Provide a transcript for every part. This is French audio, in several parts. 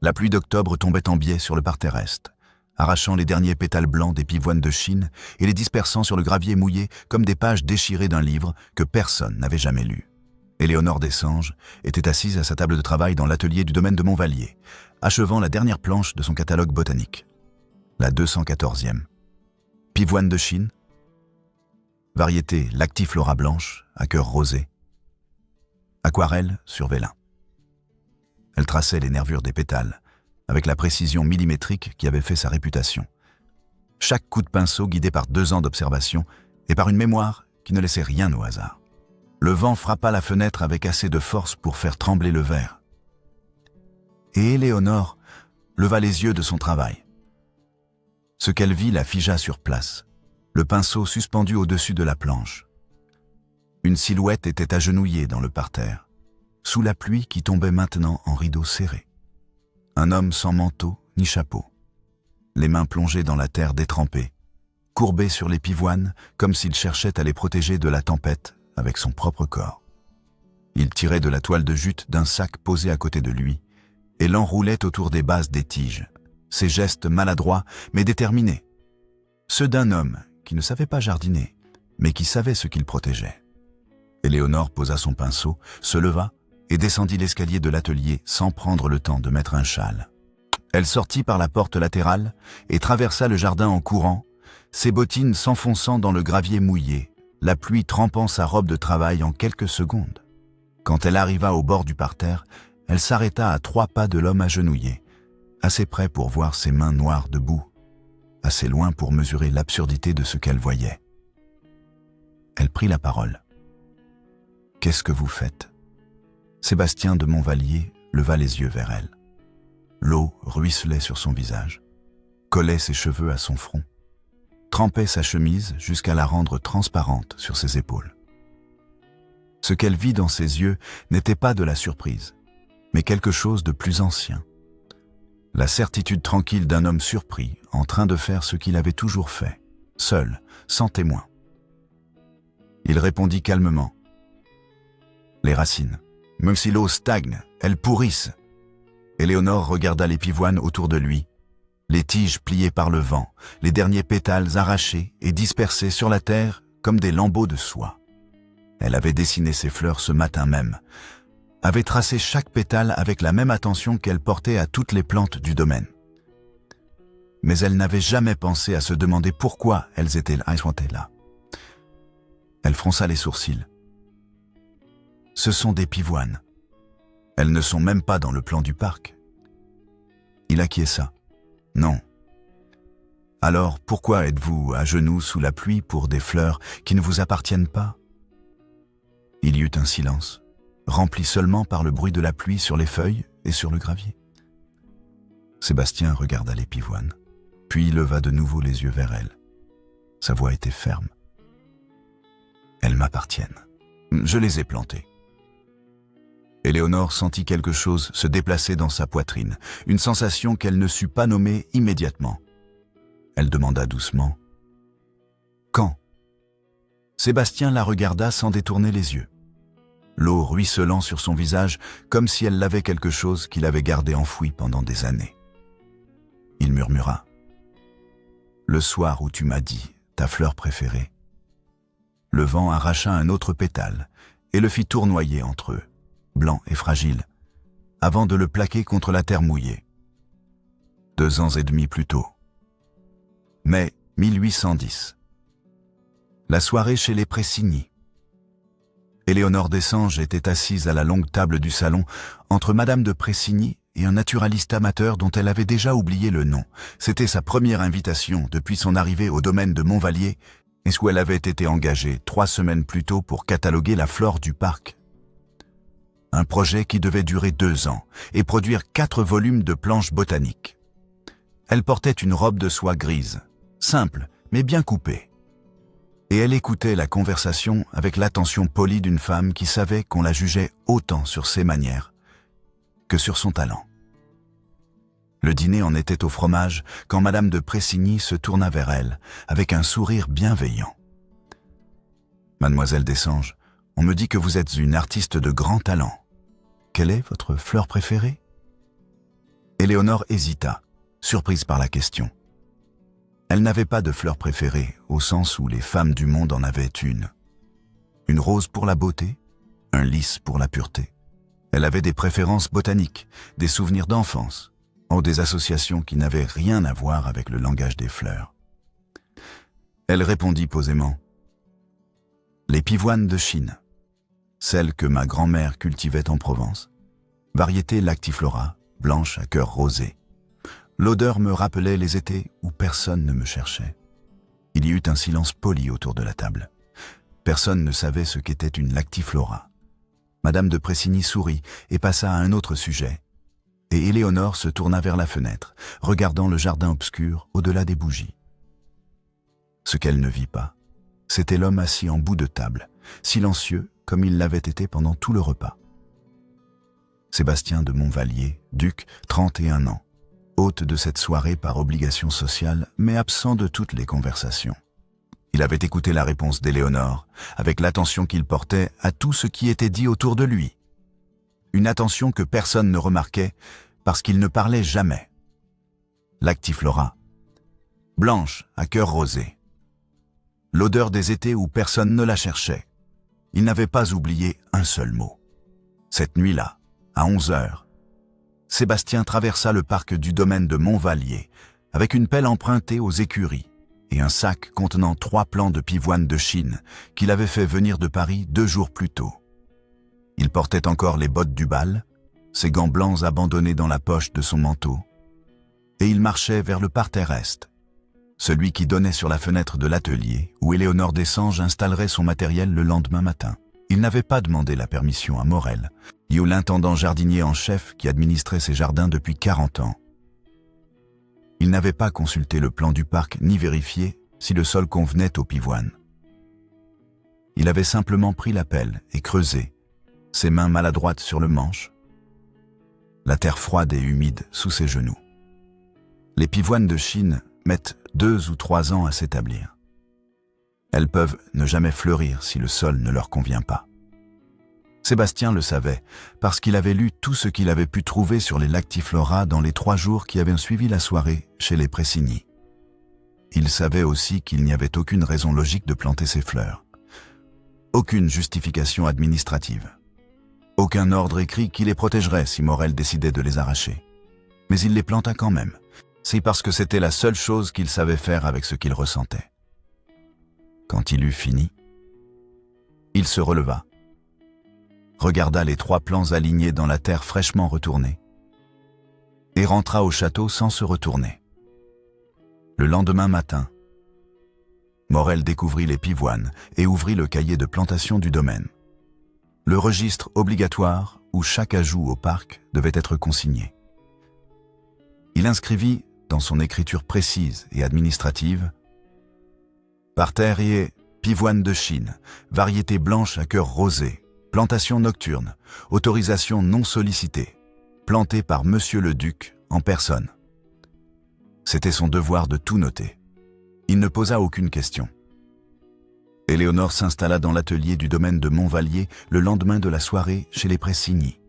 La pluie d'octobre tombait en biais sur le parterre est, arrachant les derniers pétales blancs des pivoines de Chine et les dispersant sur le gravier mouillé comme des pages déchirées d'un livre que personne n'avait jamais lu. Éléonore Dessanges était assise à sa table de travail dans l'atelier du domaine de Montvalier, achevant la dernière planche de son catalogue botanique. La 214e. Pivoine de Chine. Variété Lactiflora blanche, à cœur rosé. Aquarelle sur vélin. Elle traçait les nervures des pétales, avec la précision millimétrique qui avait fait sa réputation. Chaque coup de pinceau guidé par 2 ans d'observation et par une mémoire qui ne laissait rien au hasard. Le vent frappa la fenêtre avec assez de force pour faire trembler le verre. Et Éléonore leva les yeux de son travail. Ce qu'elle vit la figea sur place, le pinceau suspendu au-dessus de la planche. Une silhouette était agenouillée dans le parterre, sous la pluie qui tombait maintenant en rideaux serrés. Un homme sans manteau ni chapeau, les mains plongées dans la terre détrempée, courbé sur les pivoines comme s'il cherchait à les protéger de la tempête avec son propre corps. Il tirait de la toile de jute d'un sac posé à côté de lui et l'enroulait autour des bases des tiges, ses gestes maladroits mais déterminés, ceux d'un homme qui ne savait pas jardiner, mais qui savait ce qu'il protégeait. Éléonore posa son pinceau, se leva et descendit l'escalier de l'atelier sans prendre le temps de mettre un châle. Elle sortit par la porte latérale et traversa le jardin en courant, ses bottines s'enfonçant dans le gravier mouillé, la pluie trempant sa robe de travail en quelques secondes. Quand elle arriva au bord du parterre, elle s'arrêta à 3 pas de l'homme agenouillé, assez près pour voir ses mains noires debout, assez loin pour mesurer l'absurdité de ce qu'elle voyait. Elle prit la parole. « Qu'est-ce que vous faites ?» Sébastien de Montvalier leva les yeux vers elle. L'eau ruisselait sur son visage, collait ses cheveux à son front, trempait sa chemise jusqu'à la rendre transparente sur ses épaules. Ce qu'elle vit dans ses yeux n'était pas de la surprise, mais quelque chose de plus ancien. La certitude tranquille d'un homme surpris, en train de faire ce qu'il avait toujours fait, seul, sans témoin. Il répondit calmement. « Les racines. Même si l'eau stagne, elles pourrissent. » Éléonore regarda les pivoines autour de lui, les tiges pliées par le vent, les derniers pétales arrachés et dispersés sur la terre comme des lambeaux de soie. Elle avait dessiné ses fleurs ce matin même, avait tracé chaque pétale avec la même attention qu'elle portait à toutes les plantes du domaine. Mais elle n'avait jamais pensé à se demander pourquoi elles étaient là. Elle fronça les sourcils. Ce sont des pivoines. Elles ne sont même pas dans le plan du parc. Il acquiesça. Non. Alors pourquoi êtes-vous à genoux sous la pluie pour des fleurs qui ne vous appartiennent pas? Il y eut un silence, rempli seulement par le bruit de la pluie sur les feuilles et sur le gravier. Sébastien regarda les pivoines, puis leva de nouveau les yeux vers elle. Sa voix était ferme. Elles m'appartiennent. Je les ai plantées. Éléonore sentit quelque chose se déplacer dans sa poitrine, une sensation qu'elle ne sut pas nommer immédiatement. Elle demanda doucement « Quand ?» Sébastien la regarda sans détourner les yeux, l'eau ruisselant sur son visage comme si elle lavait quelque chose qu'il avait gardé enfoui pendant des années. Il murmura « Le soir où tu m'as dit ta fleur préférée. » Le vent arracha un autre pétale et le fit tournoyer entre eux, blanc et fragile, avant de le plaquer contre la terre mouillée. 2 ans et demi plus tôt. Mai 1810. La soirée chez les Pressigny. Éléonore Dessanges était assise à la longue table du salon entre Madame de Pressigny et un naturaliste amateur dont elle avait déjà oublié le nom. C'était sa première invitation depuis son arrivée au domaine de Montvalier et où elle avait été engagée 3 semaines plus tôt pour cataloguer la flore du parc. Un projet qui devait durer 2 ans et produire 4 volumes de planches botaniques. Elle portait une robe de soie grise, simple mais bien coupée. Et elle écoutait la conversation avec l'attention polie d'une femme qui savait qu'on la jugeait autant sur ses manières que sur son talent. Le dîner en était au fromage quand Madame de Pressigny se tourna vers elle avec un sourire bienveillant. « Mademoiselle Dessanges, on me dit que vous êtes une artiste de grand talent. Quelle est votre fleur préférée ?» Éléonore hésita, surprise par la question. Elle n'avait pas de fleur préférée, au sens où les femmes du monde en avaient une. Une rose pour la beauté, un lys pour la pureté. Elle avait des préférences botaniques, des souvenirs d'enfance, ou des associations qui n'avaient rien à voir avec le langage des fleurs. Elle répondit posément. Les pivoines de Chine, celles que ma grand-mère cultivait en Provence. Variété lactiflora, blanche à cœur rosé. L'odeur me rappelait les étés où personne ne me cherchait. Il y eut un silence poli autour de la table. Personne ne savait ce qu'était une lactiflora. Madame de Pressigny sourit et passa à un autre sujet. Et Éléonore se tourna vers la fenêtre, regardant le jardin obscur au-delà des bougies. Ce qu'elle ne vit pas, c'était l'homme assis en bout de table, silencieux comme il l'avait été pendant tout le repas. Sébastien de Montvallier, duc, 31 ans, hôte de cette soirée par obligation sociale, mais absent de toutes les conversations. Il avait écouté la réponse d'Éléonore, avec l'attention qu'il portait à tout ce qui était dit autour de lui. Une attention que personne ne remarquait, parce qu'il ne parlait jamais. Lactiflora, blanche à cœur rosé. L'odeur des étés où personne ne la cherchait. Il n'avait pas oublié un seul mot. Cette nuit-là, à 11 heures, Sébastien traversa le parc du domaine de Montvallier avec une pelle empruntée aux écuries et un sac contenant 3 plants de pivoine de Chine qu'il avait fait venir de Paris 2 jours plus tôt. Il portait encore les bottes du bal, ses gants blancs abandonnés dans la poche de son manteau, et il marchait vers le parterre est, celui qui donnait sur la fenêtre de l'atelier où Éléonore Dessanges installerait son matériel le lendemain matin. Il n'avait pas demandé la permission à Morel, ni au l'intendant jardinier en chef qui administrait ses jardins depuis 40 ans. Il n'avait pas consulté le plan du parc ni vérifié si le sol convenait aux pivoines. Il avait simplement pris la pelle et creusé, ses mains maladroites sur le manche, la terre froide et humide sous ses genoux. Les pivoines de Chine mettent 2 ou 3 ans à s'établir. Elles peuvent ne jamais fleurir si le sol ne leur convient pas. Sébastien le savait, parce qu'il avait lu tout ce qu'il avait pu trouver sur les lactiflora dans les 3 jours qui avaient suivi la soirée chez les Pressigny. Il savait aussi qu'il n'y avait aucune raison logique de planter ces fleurs. Aucune justification administrative. Aucun ordre écrit qui les protégerait si Morel décidait de les arracher. Mais il les planta quand même. C'est parce que c'était la seule chose qu'il savait faire avec ce qu'il ressentait. Quand il eut fini, il se releva, regarda les 3 plants alignés dans la terre fraîchement retournée, et rentra au château sans se retourner. Le lendemain matin, Morel découvrit les pivoines et ouvrit le cahier de plantation du domaine, le registre obligatoire où chaque ajout au parc devait être consigné. Il inscrivit, dans son écriture précise et administrative, parterrier, pivoine de Chine, variété blanche à cœur rosé, plantation nocturne, autorisation non sollicitée, plantée par Monsieur le Duc en personne. C'était son devoir de tout noter. Il ne posa aucune question. Éléonore s'installa dans l'atelier du domaine de Montvallier le lendemain de la soirée chez les Pressigny.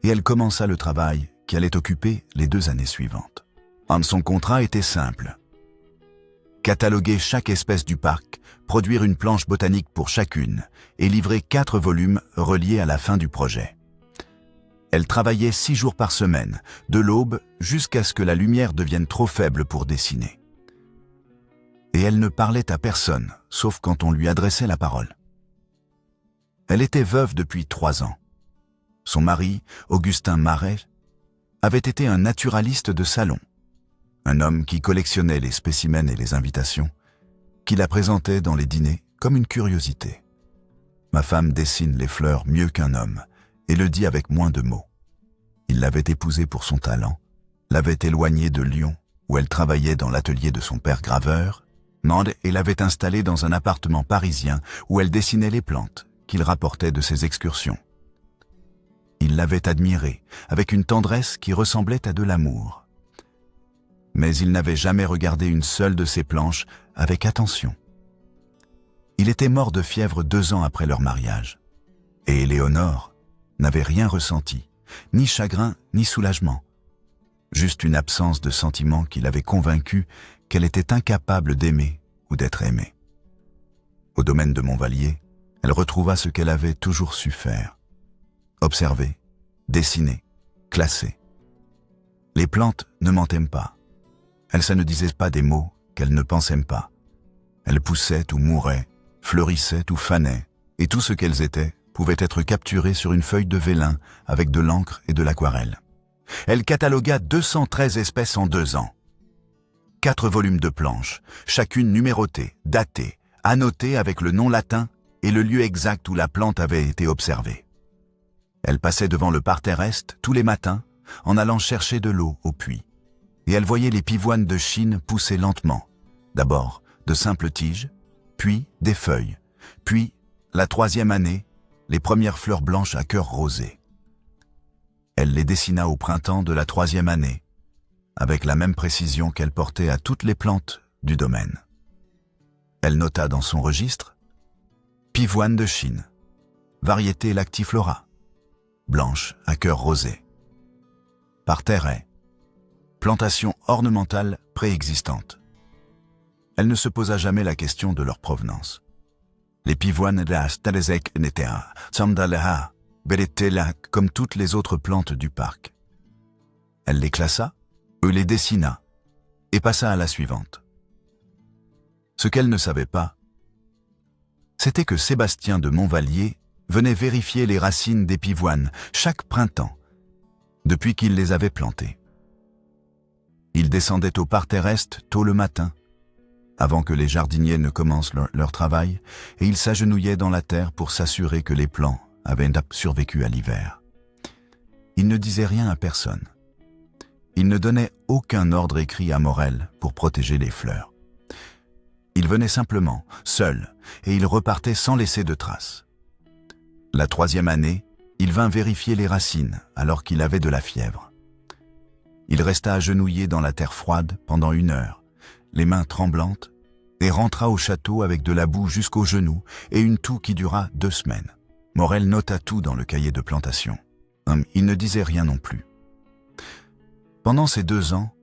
Et elle commença le travail qui allait occuper les 2 années suivantes. Son contrat était simple. Cataloguer chaque espèce du parc, produire une planche botanique pour chacune et livrer 4 volumes reliés à la fin du projet. Elle travaillait 6 jours par semaine, de l'aube jusqu'à ce que la lumière devienne trop faible pour dessiner. Et elle ne parlait à personne, sauf quand on lui adressait la parole. Elle était veuve depuis 3 ans. Son mari, Augustin Marais, avait été un naturaliste de salon. Un homme qui collectionnait les spécimens et les invitations, qui la présentait dans les dîners comme une curiosité. Ma femme dessine les fleurs mieux qu'un homme et le dit avec moins de mots. Il l'avait épousée pour son talent, l'avait éloignée de Lyon, où elle travaillait dans l'atelier de son père graveur, et l'avait installée dans un appartement parisien où elle dessinait les plantes qu'il rapportait de ses excursions. Il l'avait admirée avec une tendresse qui ressemblait à de l'amour. Mais il n'avait jamais regardé une seule de ses planches avec attention. Il était mort de fièvre 2 ans après leur mariage. Et Éléonore n'avait rien ressenti, ni chagrin, ni soulagement. juste une absence de sentiment qui l'avait convaincue qu'elle était incapable d'aimer ou d'être aimée. Au domaine de Montvallier, elle retrouva ce qu'elle avait toujours su faire. Observer, dessiner, classer. Les plantes ne mentaient pas. Elles ne disaient pas des mots qu'elles ne pensaient pas. Elles poussaient ou mouraient, fleurissaient ou fanaient, et tout ce qu'elles étaient pouvait être capturé sur une feuille de vélin avec de l'encre et de l'aquarelle. Elle catalogua 213 espèces en 2 ans. 4 volumes de planches, chacune numérotée, datée, annotée avec le nom latin et le lieu exact où la plante avait été observée. Elle passait devant le parterre est tous les matins en allant chercher de l'eau au puits. Et elle voyait les pivoines de Chine pousser lentement. D'abord, de simples tiges, puis des feuilles, puis, la 3e année, les premières fleurs blanches à cœur rosé. Elle les dessina au printemps de la 3e année, avec la même précision qu'elle portait à toutes les plantes du domaine. Elle nota dans son registre « Pivoine de Chine, variété lactiflora, blanche à cœur rosé, parterre, plantation ornementale préexistante. » Elle ne se posa jamais la question de leur provenance. Les pivoines de la Stadezek n'étaient Samdaleha, Beretela, comme toutes les autres plantes du parc. Elle les classa, les dessina, et passa à la suivante. Ce qu'elle ne savait pas, c'était que Sébastien de Montvallier venait vérifier les racines des pivoines chaque printemps, depuis qu'il les avait plantées. Il descendait au parterre est tôt le matin, avant que les jardiniers ne commencent leur travail, et il s'agenouillait dans la terre pour s'assurer que les plants avaient survécu à l'hiver. Il ne disait rien à personne. Il ne donnait aucun ordre écrit à Morel pour protéger les fleurs. Il venait simplement, seul, et il repartait sans laisser de traces. La 3e année, il vint vérifier les racines alors qu'il avait de la fièvre. Il resta agenouillé dans la terre froide pendant 1 heure, les mains tremblantes, et rentra au château avec de la boue jusqu'aux genoux et une toux qui dura 2 semaines. Morel nota tout dans le cahier de plantation. Il ne disait rien non plus. Pendant ces 2 ans,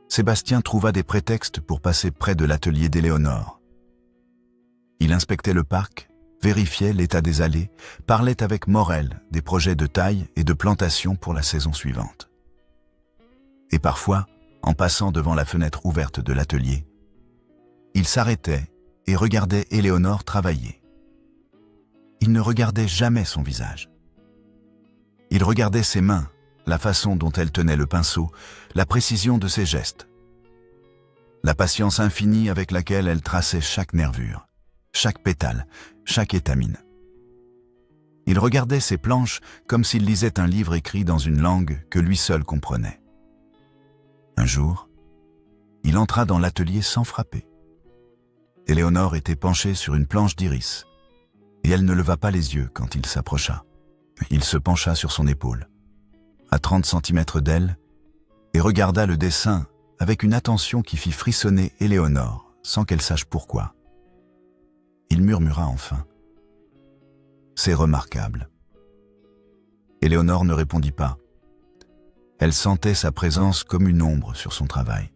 Sébastien trouva des prétextes pour passer près de l'atelier d'Éléonore. Il inspectait le parc, vérifiait l'état des allées, parlait avec Morel des projets de taille et de plantation pour la saison suivante. Et parfois, en passant devant la fenêtre ouverte de l'atelier, il s'arrêtait et regardait Éléonore travailler. Il ne regardait jamais son visage. Il regardait ses mains, la façon dont elle tenait le pinceau, la précision de ses gestes, la patience infinie avec laquelle elle traçait chaque nervure, chaque pétale, chaque étamine. Il regardait ses planches comme s'il lisait un livre écrit dans une langue que lui seul comprenait. Un jour, il entra dans l'atelier sans frapper. Éléonore était penchée sur une planche d'iris, et elle ne leva pas les yeux quand il s'approcha. Il se pencha sur son épaule, à 30 centimètres d'elle, et regarda le dessin avec une attention qui fit frissonner Éléonore, sans qu'elle sache pourquoi. Il murmura enfin. « C'est remarquable. » Éléonore ne répondit pas. Elle sentait sa présence comme une ombre sur son travail.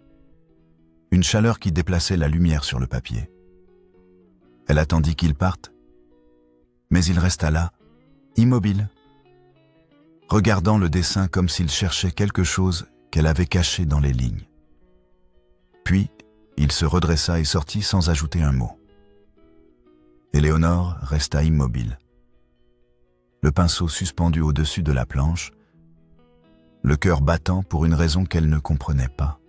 Une chaleur qui déplaçait la lumière sur le papier. Elle attendit qu'il parte, mais il resta là, immobile, regardant le dessin comme s'il cherchait quelque chose qu'elle avait caché dans les lignes. Puis, il se redressa et sortit sans ajouter un mot. Éléonore resta immobile, le pinceau suspendu au-dessus de la planche, le cœur battant pour une raison qu'elle ne comprenait pas.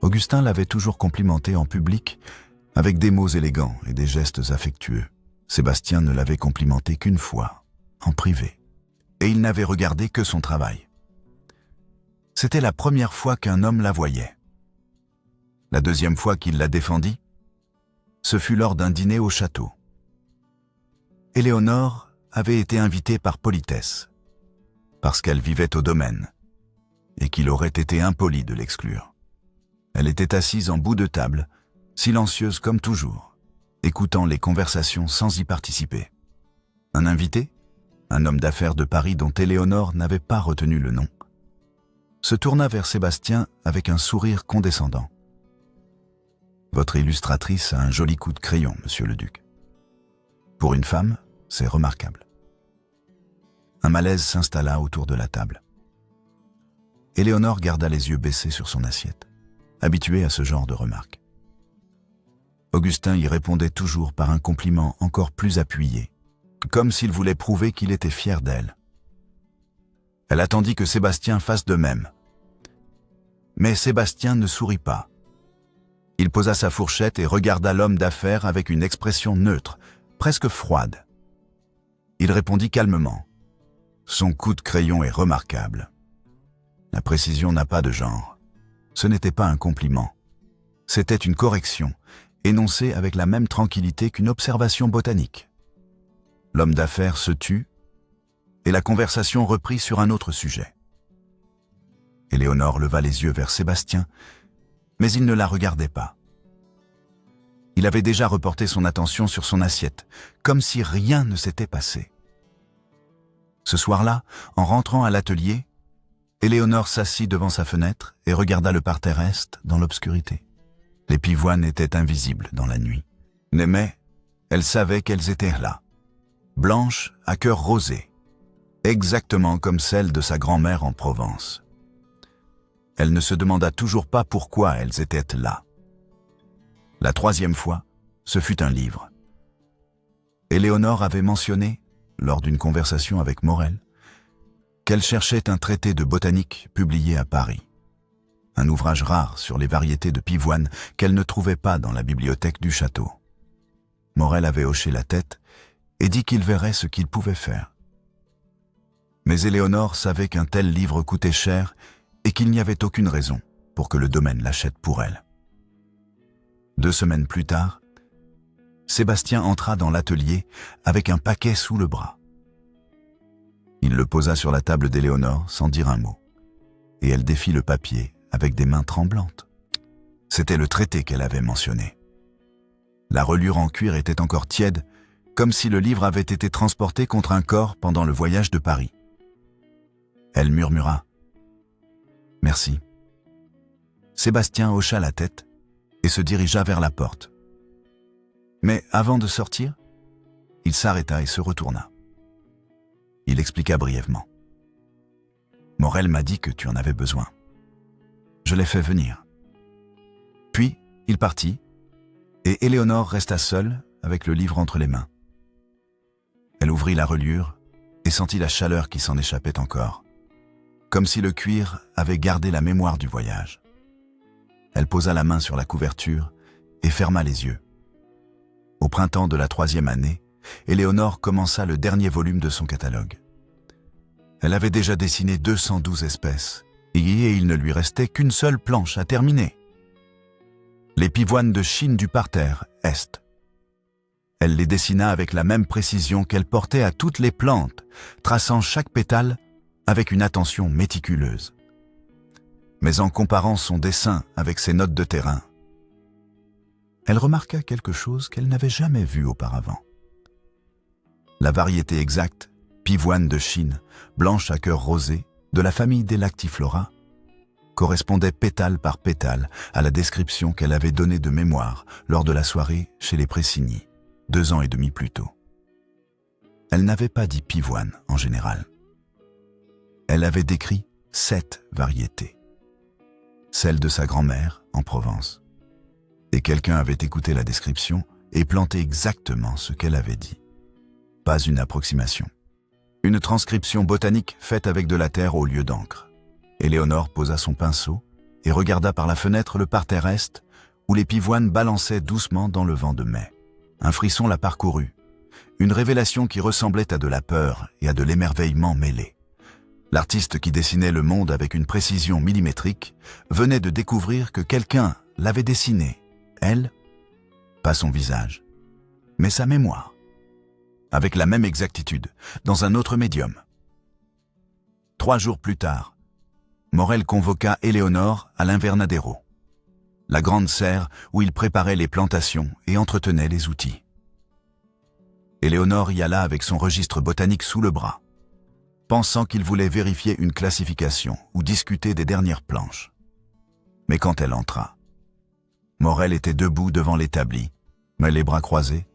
Augustin l'avait toujours complimentée en public avec des mots élégants et des gestes affectueux. Sébastien ne l'avait complimentée qu'une fois, en privé, et il n'avait regardé que son travail. C'était la première fois qu'un homme la voyait. La 2e fois qu'il la défendit, ce fut lors d'un dîner au château. Éléonore avait été invitée par politesse, parce qu'elle vivait au domaine, et qu'il aurait été impoli de l'exclure. Elle était assise en bout de table, silencieuse comme toujours, écoutant les conversations sans y participer. Un invité, un homme d'affaires de Paris dont Éléonore n'avait pas retenu le nom. se tourna vers Sébastien avec un sourire condescendant. « Votre illustratrice a un joli coup de crayon, monsieur le duc. Pour une femme, c'est remarquable. » Un malaise s'installa autour de la table. Éléonore garda les yeux baissés sur son assiette, habituée à ce genre de remarques. Augustin y répondait toujours par un compliment encore plus appuyé, comme s'il voulait prouver qu'il était fier d'elle. Elle attendit que Sébastien fasse de même. Mais Sébastien ne sourit pas. Il posa sa fourchette et regarda l'homme d'affaires avec une expression neutre, presque froide. Il répondit calmement. Son coup de crayon est remarquable. La précision n'a pas de genre. Ce n'était pas un compliment. C'était une correction, énoncée avec la même tranquillité qu'une observation botanique. L'homme d'affaires se tut, et la conversation reprit sur un autre sujet. Éléonore leva les yeux vers Sébastien, mais il ne la regardait pas. Il avait déjà reporté son attention sur son assiette, comme si rien ne s'était passé. Ce soir-là, en rentrant à l'atelier, Éléonore s'assit devant sa fenêtre et regarda le parterre est dans l'obscurité. Les pivoines étaient invisibles dans la nuit. Mais elle savait qu'elles étaient là, blanches à cœur rosé, exactement comme celles de sa grand-mère en Provence. Elle ne se demanda toujours pas pourquoi elles étaient là. La troisième fois, ce fut un livre. Éléonore avait mentionné, lors d'une conversation avec Morel, qu'elle cherchait un traité de botanique publié à Paris. Un ouvrage rare sur les variétés de pivoine qu'elle ne trouvait pas dans la bibliothèque du château. Morel avait hoché la tête et dit qu'il verrait ce qu'il pouvait faire. Mais Éléonore savait qu'un tel livre coûtait cher et qu'il n'y avait aucune raison pour que le domaine l'achète pour elle. 2 semaines plus tard, Sébastien entra dans l'atelier avec un paquet sous le bras. Il le posa sur la table d'Éléonore sans dire un mot, et elle défit le papier avec des mains tremblantes. C'était le traité qu'elle avait mentionné. La reliure en cuir était encore tiède, comme si le livre avait été transporté contre un corps pendant le voyage de Paris. Elle murmura « Merci ». Sébastien hocha la tête et se dirigea vers la porte. Mais avant de sortir, il s'arrêta et se retourna. Il expliqua brièvement. « Morel m'a dit que tu en avais besoin. Je l'ai fait venir. » Puis, il partit, et Éléonore resta seule avec le livre entre les mains. Elle ouvrit la reliure et sentit la chaleur qui s'en échappait encore, comme si le cuir avait gardé la mémoire du voyage. Elle posa la main sur la couverture et ferma les yeux. Au printemps de la 3e année, Éléonore commença le dernier volume de son catalogue. Elle avait déjà dessiné 212 espèces, et il ne lui restait qu'une seule planche à terminer. Les pivoines de Chine du parterre est. Elle les dessina avec la même précision qu'elle portait à toutes les plantes, traçant chaque pétale avec une attention méticuleuse. Mais en comparant son dessin avec ses notes de terrain, elle remarqua quelque chose qu'elle n'avait jamais vu auparavant. La variété exacte, pivoine de Chine, blanche à cœur rosé, de la famille des Lactiflora, correspondait pétale par pétale à la description qu'elle avait donnée de mémoire lors de la soirée chez les Pressigny, 2 ans et demi plus tôt. Elle n'avait pas dit pivoine en général. Elle avait décrit 7 variétés. Celle de sa grand-mère en Provence. Et quelqu'un avait écouté la description et planté exactement ce qu'elle avait dit. Pas une approximation. Une transcription botanique faite avec de la terre au lieu d'encre. Éléonore posa son pinceau et regarda par la fenêtre le parterre est où les pivoines balançaient doucement dans le vent de mai. Un frisson la parcourut. Une révélation qui ressemblait à de la peur et à de l'émerveillement mêlés. L'artiste qui dessinait le monde avec une précision millimétrique venait de découvrir que quelqu'un l'avait dessiné. Elle, pas son visage, mais sa mémoire. Avec la même exactitude, dans un autre médium. 3 jours plus tard, Morel convoqua Éléonore à l'Invernadero, la grande serre où il préparait les plantations et entretenait les outils. Éléonore y alla avec son registre botanique sous le bras. pensant qu'il voulait vérifier une classification ou discuter des dernières planches. Mais quand elle entra, Morel était debout devant l'établi, mais les bras croisés,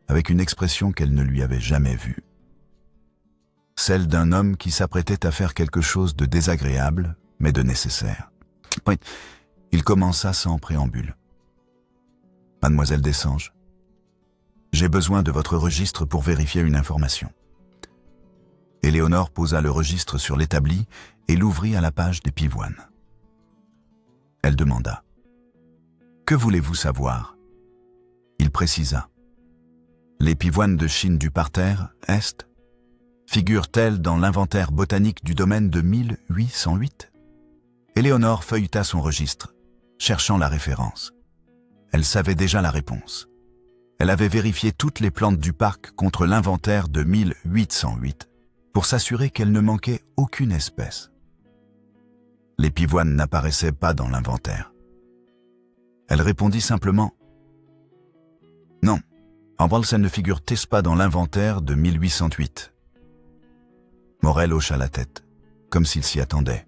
avec une expression qu'elle ne lui avait jamais vue. Celle d'un homme qui s'apprêtait à faire quelque chose de désagréable, mais de nécessaire. Il commença sans préambule. « Mademoiselle Dessanges, j'ai besoin de votre registre pour vérifier une information. » Éléonore posa le registre sur l'établi et l'ouvrit à la page des pivoines. Elle demanda « Que voulez-vous savoir ?» Il précisa « Les pivoines de Chine du parterre, Est, figurent-elles dans l'inventaire botanique du domaine de 1808 ?» Éléonore feuilleta son registre, cherchant la référence. Elle savait déjà la réponse. Elle avait vérifié toutes les plantes du parc contre l'inventaire de 1808 pour s'assurer qu'elle ne manquait aucune espèce. Les pivoines n'apparaissaient pas dans l'inventaire. Elle répondit simplement « Non, en elles ne figurent-elles pas dans l'inventaire de 1808 ?» Morel hocha la tête, comme s'il s'y attendait.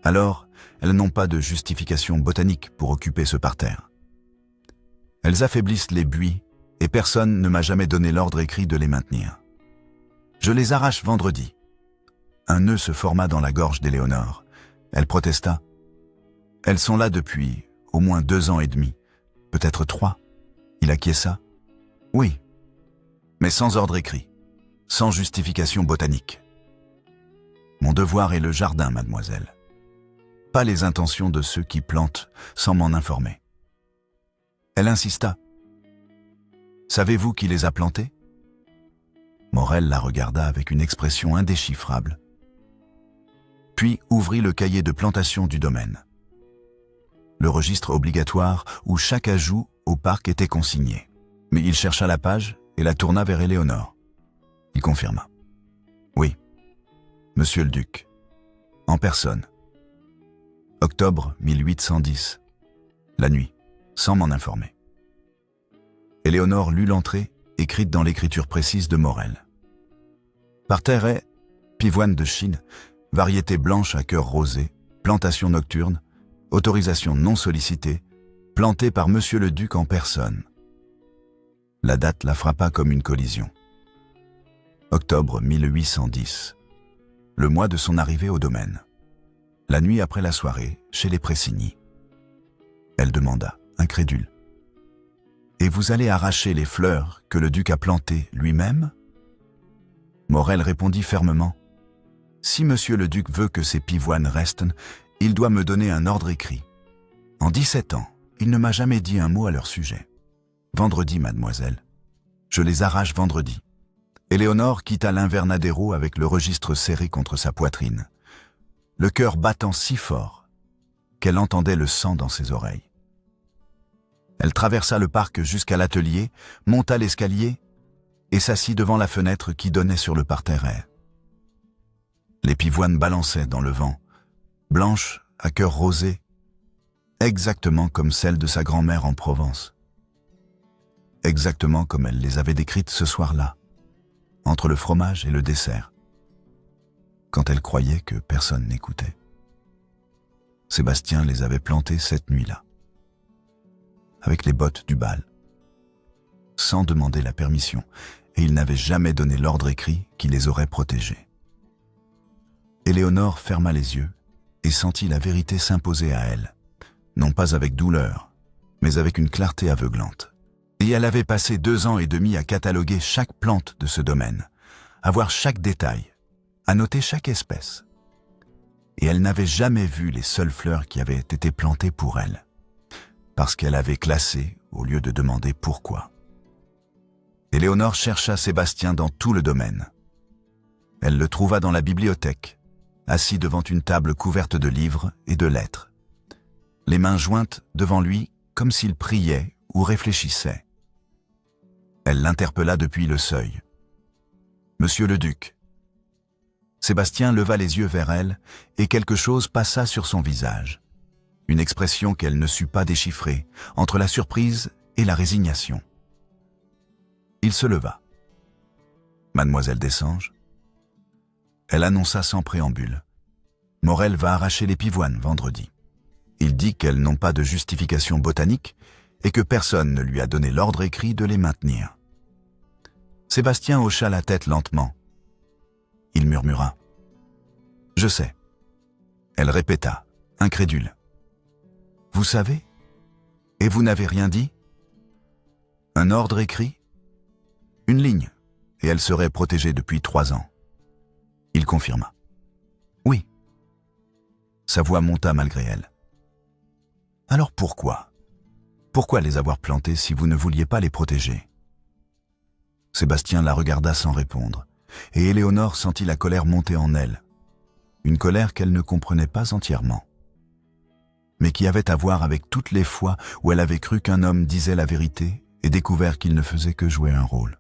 Alors, elles n'ont pas de justification botanique pour occuper ce parterre. Elles affaiblissent les buis et personne ne m'a jamais donné l'ordre écrit de les maintenir. Je les arrache vendredi. Un nœud se forma dans la gorge d'Éléonore. Elle protesta. Elles sont là depuis au moins 2 ans et demi, peut-être 3. Il acquiesça. Oui, mais sans ordre écrit, sans justification botanique. Mon devoir est le jardin, mademoiselle. Pas les intentions de ceux qui plantent sans m'en informer. Elle insista. Savez-vous qui les a plantés ? Morel la regarda avec une expression indéchiffrable, puis ouvrit le cahier de plantation du domaine. Le registre obligatoire où chaque ajout au parc était consigné. Mais il chercha la page et la tourna vers Éléonore. Il confirma. Oui, monsieur le duc, en personne. Octobre 1810, la nuit, sans m'en informer. Éléonore lut l'entrée, écrite dans l'écriture précise de Morel. Parterre est pivoine de Chine, variété blanche à cœur rosé, plantation nocturne, autorisation non sollicitée, plantée par monsieur le duc en personne. La date la frappa comme une collision. Octobre 1810, le mois de son arrivée au domaine. La nuit après la soirée, chez les Pressigny. Elle demanda, incrédule. « Et vous allez arracher les fleurs que le duc a plantées lui-même » Morel répondit fermement. « Si monsieur le duc veut que ces pivoines restent, il doit me donner un ordre écrit. En 17 ans, il ne m'a jamais dit un mot à leur sujet. Vendredi, mademoiselle. Je les arrache vendredi. » Éléonore quitta l'invernadero avec le registre serré contre sa poitrine, le cœur battant si fort qu'elle entendait le sang dans ses oreilles. Elle traversa le parc jusqu'à l'atelier, monta l'escalier et s'assit devant la fenêtre qui donnait sur le parterre. Les pivoines balançaient dans le vent, blanches à cœur rosé, exactement comme celles de sa grand-mère en Provence. Exactement comme elle les avait décrites ce soir-là, entre le fromage et le dessert, quand elle croyait que personne n'écoutait. Sébastien les avait plantées cette nuit-là, avec les bottes du bal, sans demander la permission, et il n'avait jamais donné l'ordre écrit qui les aurait protégées. Éléonore ferma les yeux et sentit la vérité s'imposer à elle, non pas avec douleur, mais avec une clarté aveuglante. Et elle avait passé 2 ans et demi à cataloguer chaque plante de ce domaine, à voir chaque détail, à noter chaque espèce. Et elle n'avait jamais vu les seules fleurs qui avaient été plantées pour elle, parce qu'elle avait classé au lieu de demander pourquoi. Éléonore chercha Sébastien dans tout le domaine. Elle le trouva dans la bibliothèque, assis devant une table couverte de livres et de lettres, les mains jointes devant lui comme s'il priait ou réfléchissait. Elle l'interpella depuis le seuil. « Monsieur le duc ». Sébastien leva les yeux vers elle et quelque chose passa sur son visage. Une expression qu'elle ne sut pas déchiffrer, entre la surprise et la résignation. Il se leva. « Mademoiselle Dessanges ?» Elle annonça sans préambule. Morel va arracher les pivoines vendredi. Il dit qu'elles n'ont pas de justification botanique et que personne ne lui a donné l'ordre écrit de les maintenir. Sébastien hocha la tête lentement. Il murmura. « Je sais. » Elle répéta, incrédule. « Vous savez? Et vous n'avez rien dit? Un ordre écrit? Une ligne, et elle serait protégée depuis 3 ans. » Il confirma. « Oui. » Sa voix monta malgré elle. « Alors pourquoi? Pourquoi les avoir plantées si vous ne vouliez pas les protéger ?» Sébastien la regarda sans répondre, et Éléonore sentit la colère monter en elle. Une colère qu'elle ne comprenait pas entièrement, mais qui avait à voir avec toutes les fois où elle avait cru qu'un homme disait la vérité et découvert qu'il ne faisait que jouer un rôle.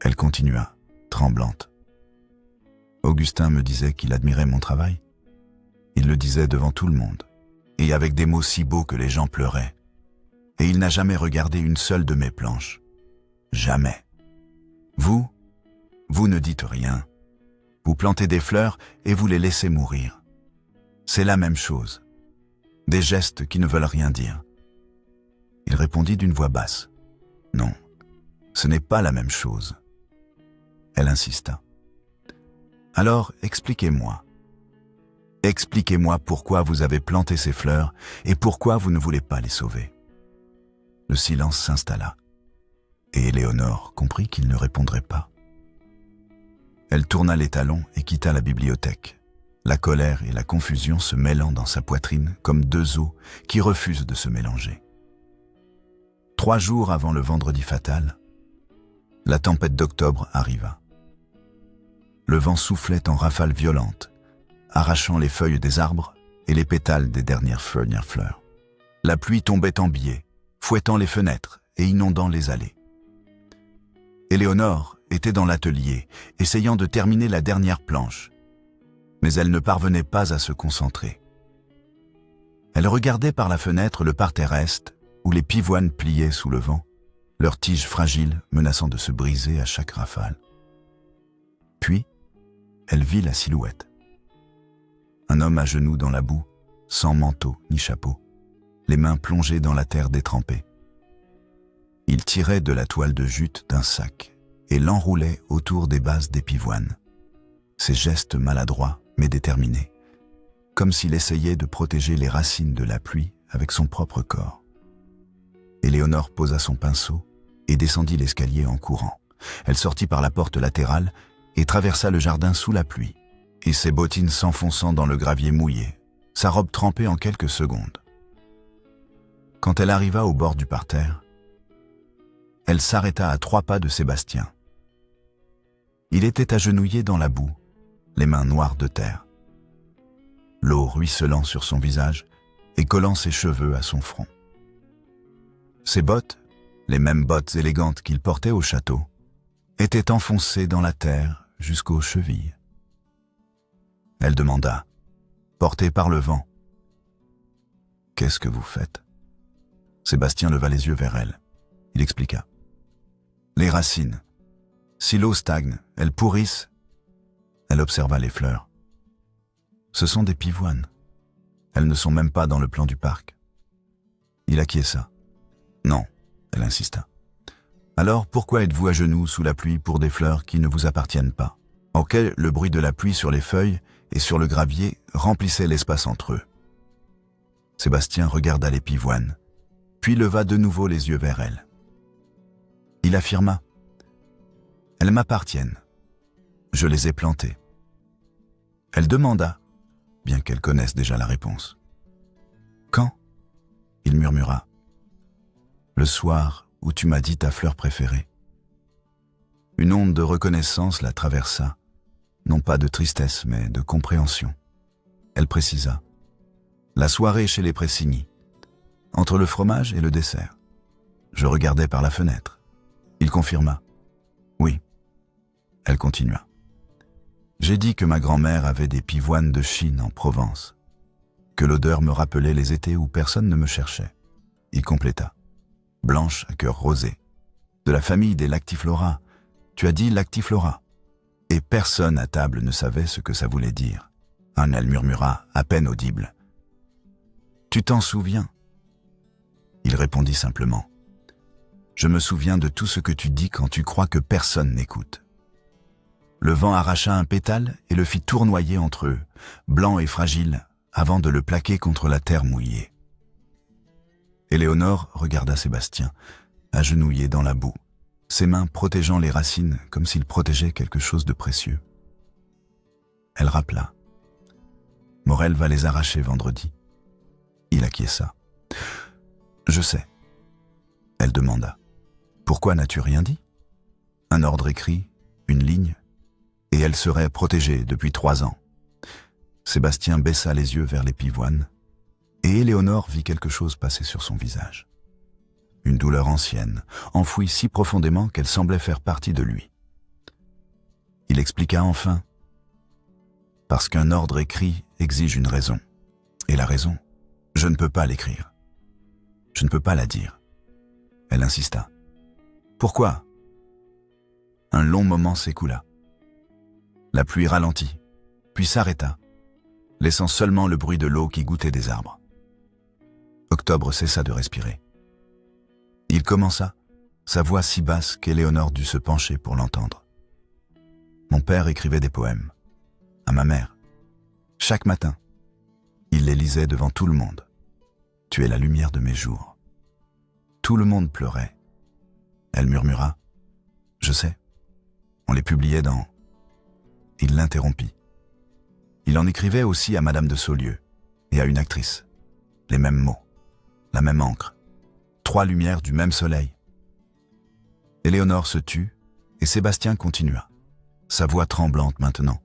Elle continua, tremblante. Augustin me disait qu'il admirait mon travail. Il le disait devant tout le monde, et avec des mots si beaux que les gens pleuraient. Et il n'a jamais regardé une seule de mes planches. Jamais. Vous ne dites rien. Vous plantez des fleurs et vous les laissez mourir. C'est la même chose. Des gestes qui ne veulent rien dire. Il répondit d'une voix basse. Non, ce n'est pas la même chose. Elle insista. Alors, expliquez-moi. Expliquez-moi pourquoi vous avez planté ces fleurs et pourquoi vous ne voulez pas les sauver. Le silence s'installa, et Éléonore comprit qu'il ne répondrait pas. Elle tourna les talons et quitta la bibliothèque, la colère et la confusion se mêlant dans sa poitrine comme 2 eaux qui refusent de se mélanger. 3 jours avant le vendredi fatal, la tempête d'octobre arriva. Le vent soufflait en rafales violentes, arrachant les feuilles des arbres et les pétales des dernières fleurs. La pluie tombait en biais, fouettant les fenêtres et inondant les allées. Éléonore était dans l'atelier, essayant de terminer la dernière planche, mais elle ne parvenait pas à se concentrer. Elle regardait par la fenêtre le parterre est, où les pivoines pliaient sous le vent, leurs tiges fragiles menaçant de se briser à chaque rafale. Puis, elle vit la silhouette. Un homme à genoux dans la boue, sans manteau ni chapeau, les mains plongées dans la terre détrempée. Il tirait de la toile de jute d'un sac et l'enroulait autour des bases des pivoines. Ses gestes maladroits mais déterminés, comme s'il essayait de protéger les racines de la pluie avec son propre corps. Éléonore posa son pinceau et descendit l'escalier en courant. Elle sortit par la porte latérale et traversa le jardin sous la pluie, et ses bottines s'enfonçant dans le gravier mouillé, sa robe trempée en quelques secondes. Quand elle arriva au bord du parterre, elle s'arrêta à 3 pas de Sébastien. Il était agenouillé dans la boue, les mains noires de terre. L'eau ruisselant sur son visage et collant ses cheveux à son front. Ses bottes, les mêmes bottes élégantes qu'il portait au château, étaient enfoncées dans la terre jusqu'aux chevilles. Elle demanda, portée par le vent. « Qu'est-ce que vous faites ?» Sébastien leva les yeux vers elle. Il expliqua. « Les racines. Si l'eau stagne, elles pourrissent. » Elle observa les fleurs. « Ce sont des pivoines. Elles ne sont même pas dans le plan du parc. » Il acquiesça. « Non, » elle insista. « Alors pourquoi êtes-vous à genoux sous la pluie pour des fleurs qui ne vous appartiennent pas ?» auquel le bruit de la pluie sur les feuilles et sur le gravier remplissait l'espace entre eux. Sébastien regarda les pivoines, puis leva de nouveau les yeux vers elle. Il affirma « Elles m'appartiennent. Je les ai plantées. » Elle demanda, bien qu'elle connaisse déjà la réponse. « Quand ?» Il murmura. « Le soir où tu m'as dit ta fleur préférée. » Une onde de reconnaissance la traversa, non pas de tristesse, mais de compréhension. Elle précisa. La soirée chez les Pressigny, entre le fromage et le dessert. Je regardais par la fenêtre. Il confirma. Oui. Elle continua. J'ai dit que ma grand-mère avait des pivoines de Chine en Provence, que l'odeur me rappelait les étés où personne ne me cherchait. Il compléta. Blanche à cœur rosé. De la famille des lactiflora. Tu as dit lactiflora. Et personne à table ne savait ce que ça voulait dire. Elle murmura, à peine audible. « Tu t'en souviens ?» Il répondit simplement. « Je me souviens de tout ce que tu dis quand tu crois que personne n'écoute. » Le vent arracha un pétale et le fit tournoyer entre eux, blanc et fragile, avant de le plaquer contre la terre mouillée. Éléonore regarda Sébastien, agenouillé dans la boue, ses mains protégeant les racines comme s'il protégeait quelque chose de précieux. Elle rappela. Morel va les arracher vendredi. Il acquiesça. Je sais. Elle demanda. Pourquoi n'as-tu rien dit? Un ordre écrit, une ligne, et elle serait protégée depuis 3 ans. Sébastien baissa les yeux vers les pivoines, et Éléonore vit quelque chose passer sur son visage. Une douleur ancienne, enfouie si profondément qu'elle semblait faire partie de lui. Il expliqua enfin. Parce qu'un ordre écrit exige une raison. Et la raison, je ne peux pas l'écrire. Je ne peux pas la dire. Elle insista. Pourquoi? Un long moment s'écoula. La pluie ralentit, puis s'arrêta, laissant seulement le bruit de l'eau qui gouttait des arbres. Octobre cessa de respirer. Il commença, sa voix si basse qu'Éléonore dut se pencher pour l'entendre. Mon père écrivait des poèmes, à ma mère. Chaque matin, il les lisait devant tout le monde. Tu es la lumière de mes jours. Tout le monde pleurait. Elle murmura. Je sais. On les publiait dans... Il l'interrompit. Il en écrivait aussi à Madame de Saulieu et à une actrice. Les mêmes mots, la même encre. 3 lumières du même soleil. Éléonore se tut et Sébastien continua, sa voix tremblante maintenant.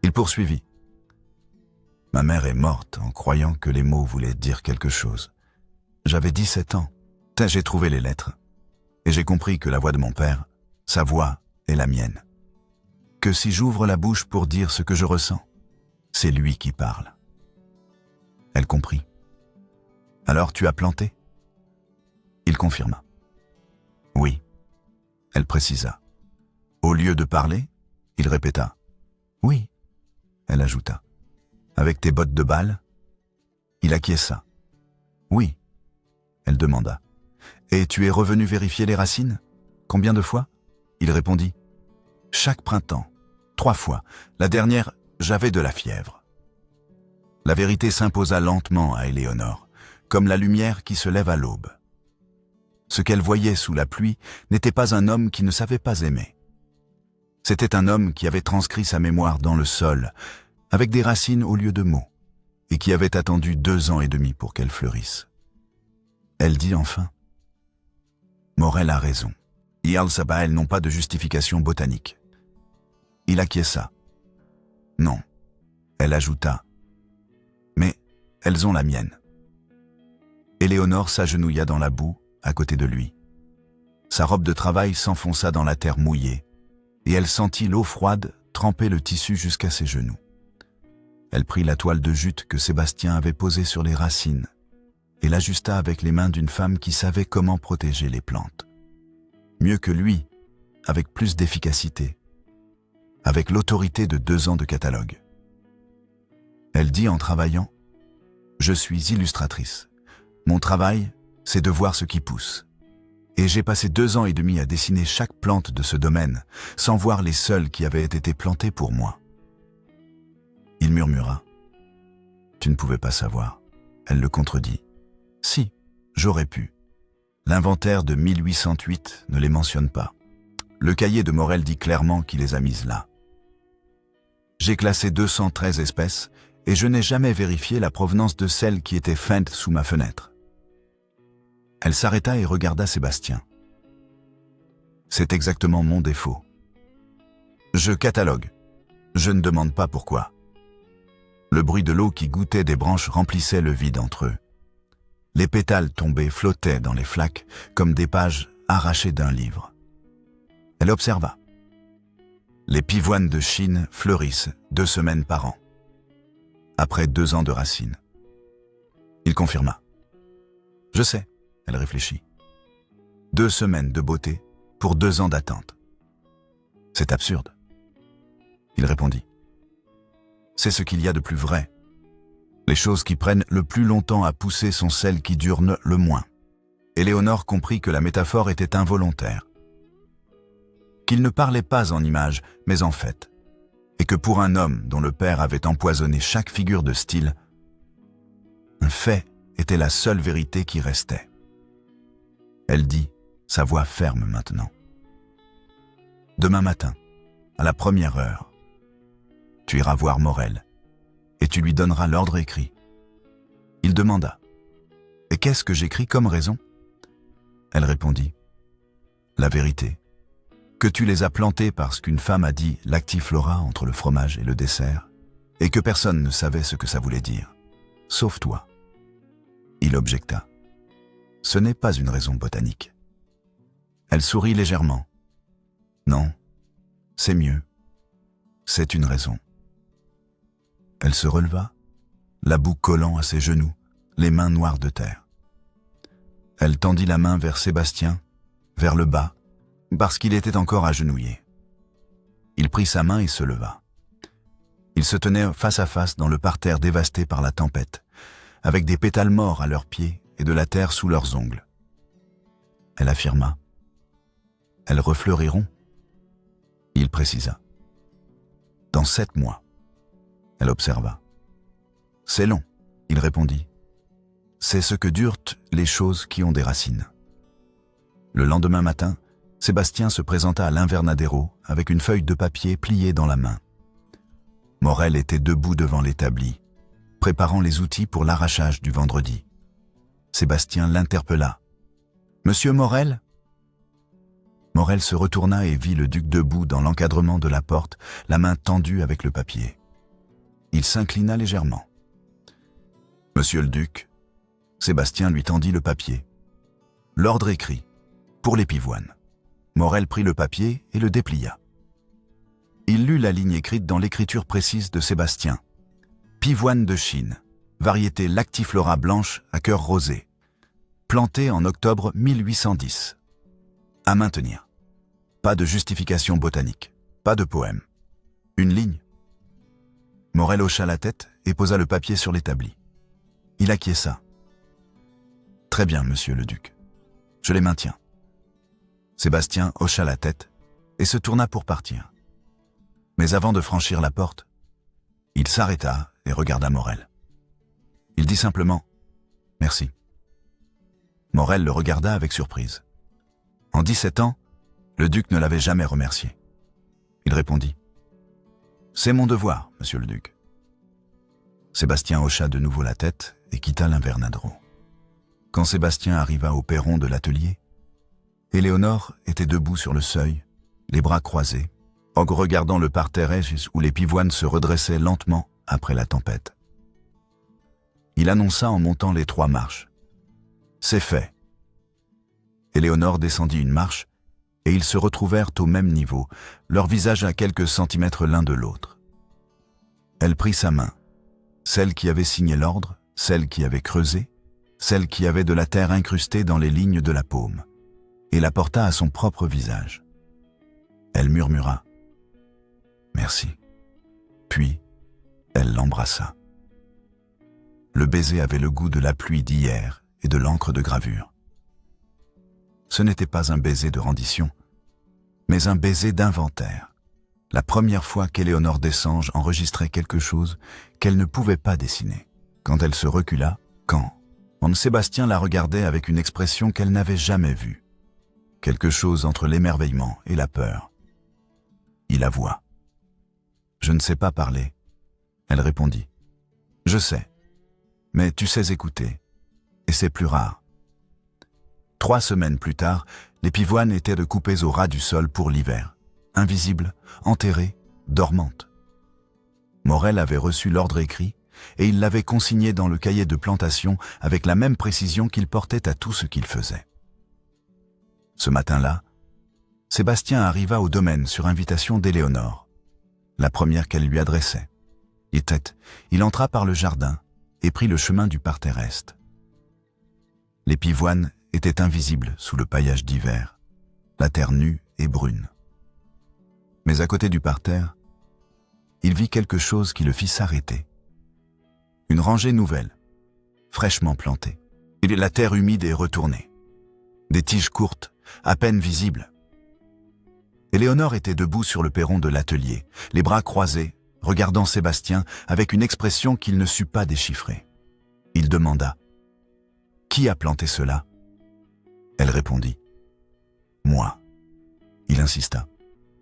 Il poursuivit. Ma mère est morte en croyant que les mots voulaient dire quelque chose. J'avais 17 ans. J'ai trouvé les lettres. Et j'ai compris que la voix de mon père, sa voix est la mienne. Que si j'ouvre la bouche pour dire ce que je ressens, c'est lui qui parle. Elle comprit. Alors tu as planté? Il confirma. Oui. Elle précisa. Au lieu de parler, il répéta. Oui. Elle ajouta. Avec tes bottes de balle? Il acquiesça. Oui. Elle demanda. Et tu es revenu vérifier les racines? Combien de fois? Il répondit. Chaque printemps, 3 fois. La dernière, j'avais de la fièvre. La vérité s'imposa lentement à Éléonore, comme la lumière qui se lève à l'aube. Ce qu'elle voyait sous la pluie n'était pas un homme qui ne savait pas aimer. C'était un homme qui avait transcrit sa mémoire dans le sol, avec des racines au lieu de mots, et qui avait attendu 2 ans et demi pour qu'elle fleurisse. Elle dit enfin. Morel a raison. Yarl Sabael n'ont pas de justification botanique. Il acquiesça. Non. Elle ajouta. Mais elles ont la mienne. Éléonore s'agenouilla dans la boue, à côté de lui. Sa robe de travail s'enfonça dans la terre mouillée, et elle sentit l'eau froide tremper le tissu jusqu'à ses genoux. Elle prit la toile de jute que Sébastien avait posée sur les racines, et l'ajusta avec les mains d'une femme qui savait comment protéger les plantes. Mieux que lui, avec plus d'efficacité, avec l'autorité de 2 ans de catalogue. Elle dit en travaillant, « Je suis illustratrice. Mon travail, c'est de voir ce qui pousse. Et j'ai passé 2 ans et demi à dessiner chaque plante de ce domaine, sans voir les seules qui avaient été plantées pour moi. » Il murmura. « Tu ne pouvais pas savoir. » Elle le contredit. « Si, j'aurais pu. L'inventaire de 1808 ne les mentionne pas. Le cahier de Morel dit clairement qu'il les a mises là. J'ai classé 213 espèces et je n'ai jamais vérifié la provenance de celles qui étaient feintes sous ma fenêtre. » Elle s'arrêta et regarda Sébastien. « C'est exactement mon défaut. Je catalogue. Je ne demande pas pourquoi. » Le bruit de l'eau qui gouttait des branches remplissait le vide entre eux. Les pétales tombés flottaient dans les flaques comme des pages arrachées d'un livre. Elle observa. Les pivoines de Chine fleurissent 2 semaines par an, après 2 ans de racines. Il confirma. Je sais, elle réfléchit. 2 semaines de beauté pour 2 ans d'attente. C'est absurde. Il répondit. C'est ce qu'il y a de plus vrai. Les choses qui prennent le plus longtemps à pousser sont celles qui durent le moins. Éléonore comprit que la métaphore était involontaire, qu'il ne parlait pas en images, mais en fait, et que pour un homme dont le père avait empoisonné chaque figure de style, un fait était la seule vérité qui restait. Elle dit, sa voix ferme maintenant. Demain matin, à la première heure, tu iras voir Morel, et tu lui donneras l'ordre écrit. Il demanda, « Et qu'est-ce que j'écris comme raison ?» Elle répondit, « La vérité, que tu les as plantés parce qu'une femme a dit lactiflora entre le fromage et le dessert, et que personne ne savait ce que ça voulait dire, sauf toi. » Il objecta, « Ce n'est pas une raison botanique. » Elle sourit légèrement. « Non, c'est mieux. C'est une raison. » Elle se releva, la boue collant à ses genoux, les mains noires de terre. Elle tendit la main vers Sébastien, vers le bas, parce qu'il était encore agenouillé. Il prit sa main et se leva. Ils se tenaient face à face dans le parterre dévasté par la tempête, avec des pétales morts à leurs pieds et de la terre sous leurs ongles. Elle affirma. « Elles refleuriront. » Il précisa. « Dans 7 mois. » Elle observa. « C'est long, » il répondit. « C'est ce que durent les choses qui ont des racines. » Le lendemain matin, Sébastien se présenta à l'Invernadero avec une feuille de papier pliée dans la main. Morel était debout devant l'établi, préparant les outils pour l'arrachage du vendredi. Sébastien l'interpella. « Monsieur Morel ?» Morel se retourna et vit le duc debout dans l'encadrement de la porte, la main tendue avec le papier. Il s'inclina légèrement. « Monsieur le duc », Sébastien lui tendit le papier. « L'ordre écrit, pour les pivoines. » Morel prit le papier et le déplia. Il lut la ligne écrite dans l'écriture précise de Sébastien. « Pivoine de Chine, variété lactiflora blanche à cœur rosé, plantée en octobre 1810. À maintenir. Pas de justification botanique, pas de poème. Une ligne. » Morel hocha la tête et posa le papier sur l'établi. Il acquiesça. « Très bien, monsieur le duc. Je les maintiens. » Sébastien hocha la tête et se tourna pour partir. Mais avant de franchir la porte, il s'arrêta et regarda Morel. Il dit simplement « Merci ». Morel le regarda avec surprise. En 17 ans, le duc ne l'avait jamais remercié. Il répondit « C'est mon devoir, monsieur le duc. » Sébastien hocha de nouveau la tête et quitta l'Invernadero. Quand Sébastien arriva au perron de l'atelier, Éléonore était debout sur le seuil, les bras croisés, en regardant le parterre où les pivoines se redressaient lentement après la tempête. Il annonça en montant les 3 marches. « C'est fait. » Éléonore descendit une marche et ils se retrouvèrent au même niveau, leurs visages à quelques centimètres l'un de l'autre. Elle prit sa main, celle qui avait signé l'ordre, celle qui avait creusé, celle qui avait de la terre incrustée dans les lignes de la paume, et la porta à son propre visage. Elle murmura « Merci ». Puis, elle l'embrassa. Le baiser avait le goût de la pluie d'hier et de l'encre de gravure. Ce n'était pas un baiser de rendition, mais un baiser d'inventaire. La première fois qu'Éléonore Dessanges enregistrait quelque chose qu'elle ne pouvait pas dessiner. Quand elle se recula, quand Sébastien la regardait avec une expression qu'elle n'avait jamais vue. Quelque chose entre l'émerveillement et la peur. Il avoua. « Je ne sais pas parler. » Elle répondit. « Je sais. Mais tu sais écouter. Et c'est plus rare. » 3 semaines plus tard, les pivoines étaient recoupées au ras du sol pour l'hiver, invisibles, enterrées, dormantes. Morel avait reçu l'ordre écrit et il l'avait consigné dans le cahier de plantation avec la même précision qu'il portait à tout ce qu'il faisait. Ce matin-là, Sébastien arriva au domaine sur invitation d'Éléonore, la première qu'elle lui adressait. Il entra par le jardin et prit le chemin du parterre est. Les pivoines étaient invisibles sous le paillage d'hiver, la terre nue et brune. Mais à côté du parterre, il vit quelque chose qui le fit s'arrêter. Une rangée nouvelle, fraîchement plantée. Et la terre humide et retournée. Des tiges courtes, à peine visibles. Éléonore était debout sur le perron de l'atelier, les bras croisés, regardant Sébastien avec une expression qu'il ne sut pas déchiffrer. Il demanda « Qui a planté cela ?» Elle répondit « Moi ». Il insista.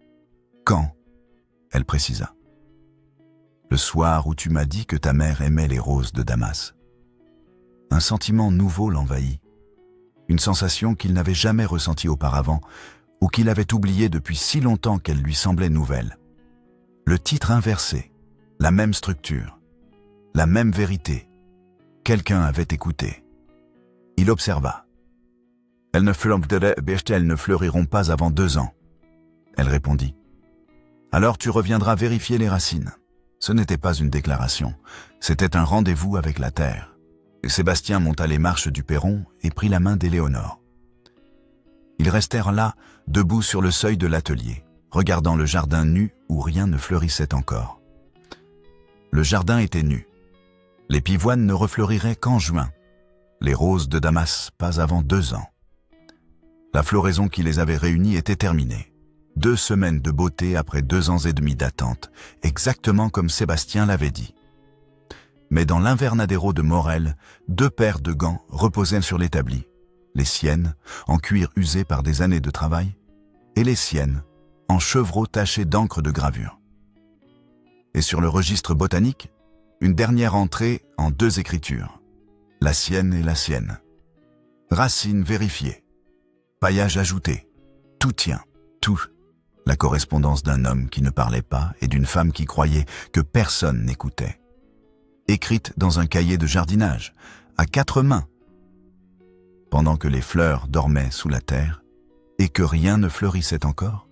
« Quand ?» Elle précisa. « Le soir où tu m'as dit que ta mère aimait les roses de Damas. » Un sentiment nouveau l'envahit, une sensation qu'il n'avait jamais ressentie auparavant ou qu'il avait oubliée depuis si longtemps qu'elle lui semblait nouvelle. Le titre inversé, la même structure, la même vérité. Quelqu'un avait écouté. Il observa. « Elles ne fleuriront pas avant 2 ans. » Elle répondit. « Alors tu reviendras vérifier les racines. » Ce n'était pas une déclaration, c'était un rendez-vous avec la terre. Sébastien monta les marches du perron et prit la main d'Éléonore. Ils restèrent là, debout sur le seuil de l'atelier, regardant le jardin nu où rien ne fleurissait encore. Le jardin était nu. Les pivoines ne refleuriraient qu'en juin. Les roses de Damas pas avant 2 ans. La floraison qui les avait réunies était terminée. 2 semaines de beauté après 2 ans et demi d'attente, exactement comme Sébastien l'avait dit. Mais dans l'invernadero de Morel, 2 paires de gants reposaient sur l'établi. Les siennes, en cuir usé par des années de travail, et les siennes, en chevreau taché d'encre de gravure. Et sur le registre botanique, une dernière entrée en 2 écritures. La sienne et la sienne. Racines vérifiées. Paillage ajouté. Tout tient. Tout. La correspondance d'un homme qui ne parlait pas et d'une femme qui croyait que personne n'écoutait. Écrite dans un cahier de jardinage, à 4 mains, pendant que les fleurs dormaient sous la terre et que rien ne fleurissait encore.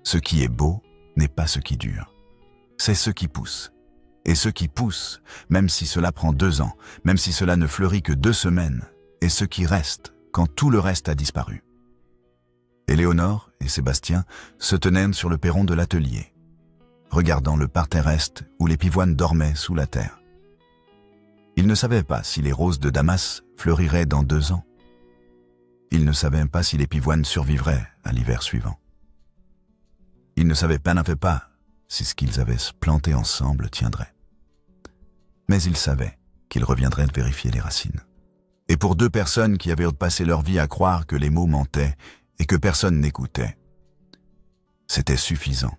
Ce qui est beau n'est pas ce qui dure, c'est ce qui pousse. Et ce qui pousse, même si cela prend 2 ans, même si cela ne fleurit que 2 semaines, est ce qui reste quand tout le reste a disparu. Éléonore et Sébastien se tenaient sur le perron de l'atelier, regardant le parterre est où les pivoines dormaient sous la terre. Ils ne savaient pas si les roses de Damas fleuriraient dans 2 ans. Ils ne savaient pas si les pivoines survivraient à l'hiver suivant. Ils ne savaient pas si ce qu'ils avaient planté ensemble tiendrait. Mais ils savaient qu'ils reviendraient vérifier les racines. Et pour 2 personnes qui avaient passé leur vie à croire que les mots mentaient et que personne n'écoutait, c'était suffisant.